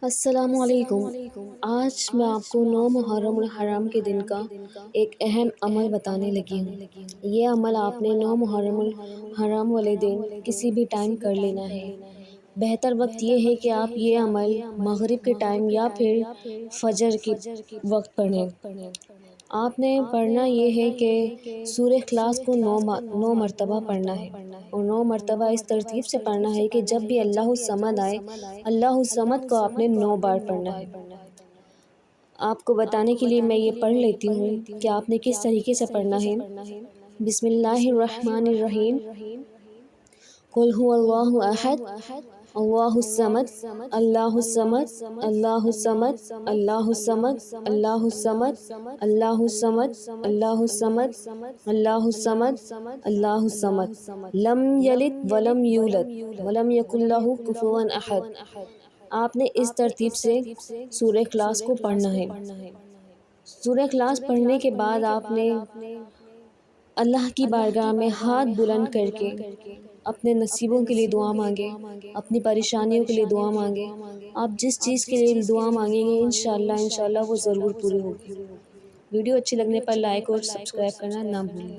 السلام علیکم۔ آج میں آپ کو 9 محرم الحرام کے دن کا ایک اہم عمل بتانے لگی ہوں۔ یہ عمل آپ نے 9 محرم الحرام والے دن کسی بھی ٹائم کر لینا ہے۔ بہتر وقت یہ ہے کہ آپ یہ عمل مغرب کے ٹائم یا پھر فجر کے وقت پڑھیں۔ آپ نے پڑھنا یہ ہے کہ سورہ اخلاص کو 9 مرتبہ پڑھنا ہے، اور 9 مرتبہ اس ترتیب سے پڑھنا ہے کہ جب بھی اللہ الصمد آئے، اللہ الصمد کو آپ نے 9 بار پڑھنا ہے۔ آپ کو بتانے کے لیے میں یہ پڑھ لیتی ہوں کہ آپ نے کس طریقے سے پڑھنا ہے۔ بسم اللہ الرحمن الرحیم۔ قل هو اللہ احد اللہ الصمد اللہ الصمد اللہ الصمد اللہ الصمد اللہ الصمد اللہ الصمد اللہ الصمد اللہ الصمد اللہ الصمد لم یلد ولم یولد ولم یکن لہ کفوا احد۔ آپ نے اس ترتیب سے سورہ اخلاص کو پڑھنا ہے۔ سورہ اخلاص پڑھنے کے بعد آپ نے اللہ کی بارگاہ میں ہاتھ بلند کر کے اپنے نصیبوں کے لیے دعا مانگے، اپنی پریشانیوں کے لیے دعا مانگے۔ آپ جس چیز کے لیے دعا مانگیں گے انشاءاللہ وہ ضرور پوری ہوگی۔ ویڈیو اچھی لگنے پر لائک اور سبسکرائب کرنا نہ بھولیں۔